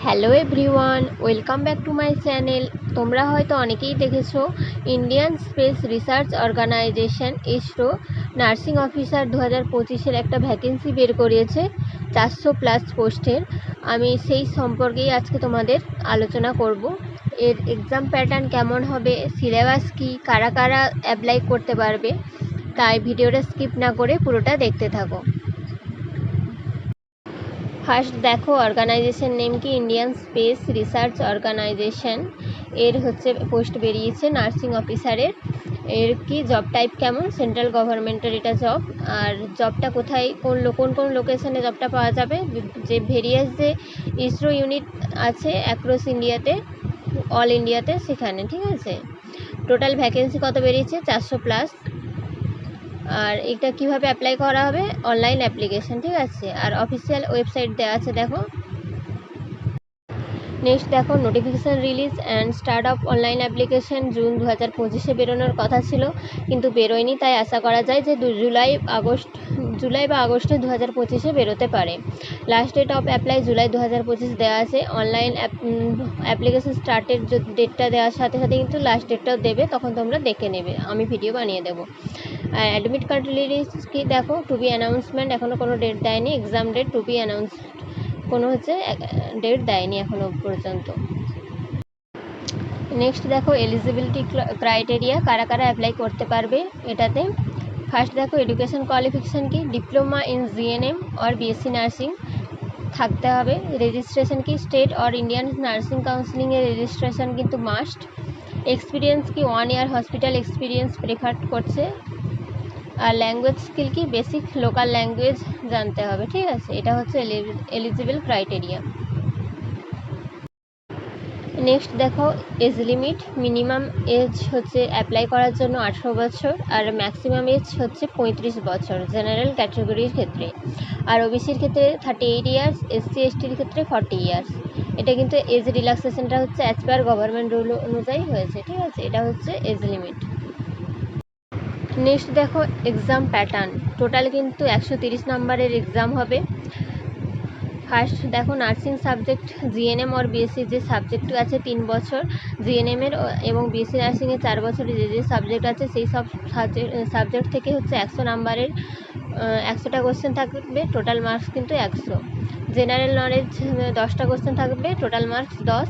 Hello everyone, welcome back to my channel. তোমরা হয়তো অনেকেই দেখেছো Indian space research organisation ISRO nursing officer 2025-এর একটা ভ্যাকেন্সি বের করিয়েছে 400+ পোস্টের। আমি সেই সম্পর্কেই আজকে তোমাদের আলোচনা করব। এর এক্সাম প্যাটার্ন কেমন হবে, সিলেবাস কী, কারা কারা অ্যাপ্লাই করতে পারবে, তাই ভিডিওটা স্কিপ না করে পুরোটা দেখতে থাকো। ফার্স্ট দেখো অর্গানাইজেশন নেম কি, ইন্ডিয়ান স্পেস রিসার্চ অর্গানাইজেশন। এর পোস্ট বেরিয়েছে নার্সিং অফিসারের। এর কি জব টাইপ কেমন, সেন্ট্রাল গভর্নমেন্টের এটা জব। আর জবটা কোথায়, কোন কোন লোকেশনে জবটা পাওয়া যাবে, যে ভেরিয়াস যে ইসরো ইউনিট আছে অ্যাক্রস ইন্ডিয়াতে, অল ইন্ডিয়াতে, সেখানে। ঠিক আছে, টোটাল ভ্যাকেন্সি কত বেরিয়েছে, 400+। আর এটা কিভাবে অ্যাপ্লাই করা হবে, অনলাইন অ্যাপ্লিকেশন। ঠিক আছে, আর অফিসিয়াল ওয়েবসাইট দেওয়া আছে দেখো। নেক্সট দেখো notification release and start of online application June 2025-এ বেরোনোর কথা ছিল, কিন্তু বেরোয়নি। তাই আশা করা যায় যে জুলাই বা আগস্টে 2025-এ বেরোতে পারে। Last date of apply July 2025 দেওয়া আছে। অনলাইন অ্যাপ্লিকেশন স্টার্টের ডেটটা দেওয়ার সাথে সাথে কিন্তু লাস্ট ডেটটাও দেবে, তখন তোমরা দেখে নেবে, আমি ভিডিও বানিয়ে দেবো। আর অ্যাডমিট কার্ড রিলিজ কি দেখো, টু বি অ্যানাউন্সমেন্ট, এখনও কোনো ডেট দেয়নি। Exam date to be announced, কোনো ডেট দেয়নি এখনও পর্যন্ত। নেক্সট দেখো এলিজিবিলিটি ক্রাইটেরিয়া, কারা কারা অ্যাপ্লাই করতে পারবে এটাতে। ফার্স্ট দেখো এডুকেশন কোয়ালিফিকেশান কি, diploma in GNM or BSc nursing থাকতে হবে। রেজিস্ট্রেশন কি, স্টেট অর ইন্ডিয়ান নার্সিং কাউন্সিলিংয়ের রেজিস্ট্রেশন কিন্তু মাস্ট। এক্সপিরিয়েন্স কি, 1 ইয়ার হসপিটাল এক্সপিরিয়েন্স প্রেফার করছে। আর ল্যাঙ্গুয়েজ স্কিল কি, বেসিক লোকাল ল্যাঙ্গুয়েজ জানতে হবে। ঠিক আছে, এটা হচ্ছে এলিজিবল ক্রাইটেরিয়া। নেক্সট দেখো age limit, minimum age apply করার জন্য 18 বছর, আর ম্যাক্সিমাম এজ 35 বছর জেনারেল ক্যাটাগরির ক্ষেত্রে। আর ওবিসির ক্ষেত্রে 38 ইয়ার্স, এসসি এসটির ক্ষেত্রে 40 ইয়ার্স। এটা কিন্তু এজ রিল্যাক্সেশনটা অ্যাজ পার গভর্নমেন্ট রুল অনুযায়ী হয়েছে। ঠিক আছে, এটা হচ্ছে এজ লিমিট। নেক্সট দেখো এক্সাম প্যাটার্ন, টোটাল কিন্তু 130 নম্বরের এক্সাম হবে। ফার্স্ট দেখো নার্সিং সাবজেক্ট জিএনএম আর বিএসসি যে সাবজেক্ট আছে 3 বছর, জিএনএমের এবং বিএসসি নার্সিংয়ের 4 বছরের যে সাবজেক্ট আছে সেই সব সাবজেক্ট থেকে 100 নাম্বারের 100টা কোশ্চেন থাকবে, টোটাল মার্কস কিন্তু 100। জেনারেল নলেজ 10টা কোশ্চেন থাকবে, টোটাল মার্কস 10।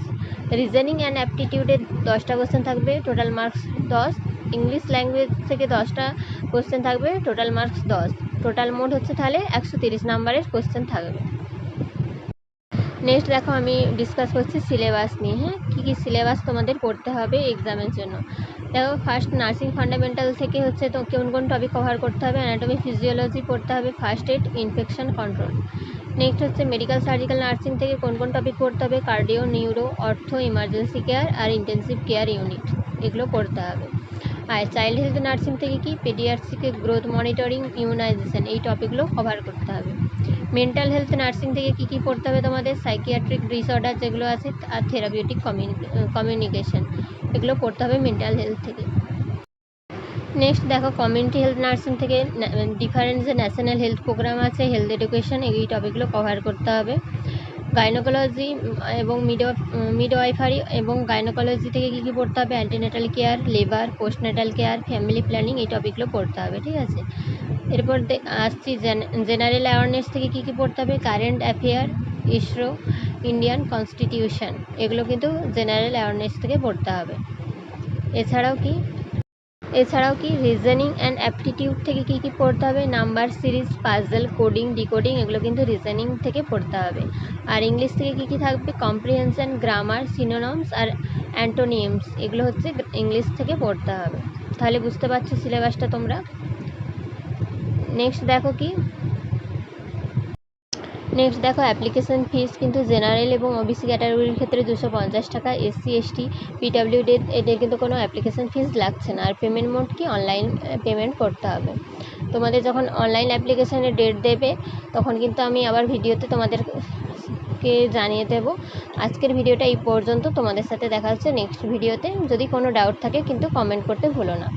রিজনিং অ্যান্ড অ্যাপটিটিউডের 10টা কোশ্চেন থাকবে, টোটাল মার্কস 10। ইংলিশ ল্যাঙ্গুয়েজ থেকে 10টা কোশ্চেন থাকবে, টোটাল মার্কস 10। টোটাল মোট তাহলে 130 নাম্বারের কোশ্চেন থাকবে। নেক্সট দেখো আমি ডিসকাস করছি সিলেবাস নিয়ে। হ্যাঁ, কী কী সিলেবাস তোমাদের পড়তে হবে এক্সামের জন্য। দেখো ফার্স্ট নার্সিং ফান্ডামেন্টাল থেকে তো কোন কোন টপিক কভার করতে হবে, অ্যানাটমি ফিজিওলজি পড়তে হবে, first aid, infection control. Next medical surgical nursing থেকে কোন কোন টপিক পড়তে হবে, cardio, neuro, ortho, emergency care আর ইন্টেন্সিভ কেয়ার ইউনিট, এগুলো পড়তে হবে। আর চাইল্ড হেলথ নার্সিং থেকে কি, পেডিয়াট্রিকে গ্রোথ মনিটরিং, ইমিউনাইজেশন, এই টপিকগুলো কভার করতে হবে। মেন্টাল হেলথ নার্সিং থেকে কী কী পড়তে হবে তোমাদের, সাইকিয়াট্রিক ডিসঅর্ডার যেগুলো আছে আর থেরাপিউটিক কমিউনিকেশন, এগুলো পড়তে হবে মেন্টাল হেলথ থেকে। নেক্সট দেখো কমিউনিটি হেলথ নার্সিং থেকে ডিফারেন্ট যে ন্যাশনাল হেলথ প্রোগ্রাম আছে, হেলথ এডুকেশন, এই টপিকগুলো কভার করতে হবে। গাইনোকোলজি এবং মিডওয়াইফারি এবং গাইনোকোলজি থেকে কী কী পড়তে হবে, antenatal care, labour, postnatal care, family planning, এই টপিকগুলো পড়তে হবে। ঠিক আছে, এরপর আসছি জেনারেল অ্যাওয়ারনেস থেকে কী কী পড়তে হবে, current affair, ISRO, Indian constitution, এগুলো কিন্তু জেনারেল অ্যাওয়ারনেস থেকে পড়তে হবে। এছাড়াও কি রিজনিং অ্যান্ড অ্যাপটিটিউড থেকে কী কী পড়তে হবে, number series, puzzle, coding, decoding, এগুলো কিন্তু রিজনিং থেকে পড়তে হবে। আর ইংলিশ থেকে কী কী থাকবে, কম্প্রিহেনশন, গ্রামার, সিনোনিমস আর অ্যান্টোনিমস, এগুলো ইংলিশ থেকে পড়তে হবে। তাহলে বুঝতে পারছো সিলেবাসটা তোমরা। নেক্সট দেখো অ্যাপ্লিকেশন ফিস কিন্তু জেনারেল এবং ওবিসি ক্যাটাগরির ক্ষেত্রে 250 টাকা, এসসি এসটি পিডাব্লিউডি এদের কিন্তু কোনো অ্যাপ্লিকেশন ফিস লাগছে না। আর পেমেন্ট মোড কি, অনলাইন পেমেন্ট করতে হবে। তোমাদের যখন অনলাইন অ্যাপ্লিকেশনের ডেট দেবে তখন কিন্তু আমি আবার ভিডিওতে তোমাদেরকে জানিয়ে দেবো। আজকের ভিডিওটা এই পর্যন্ত, তোমাদের সাথে দেখা হচ্ছে নেক্সট ভিডিওতে। যদি কোনো ডাউট থাকে কিন্তু কমেন্ট করতে ভুলো না।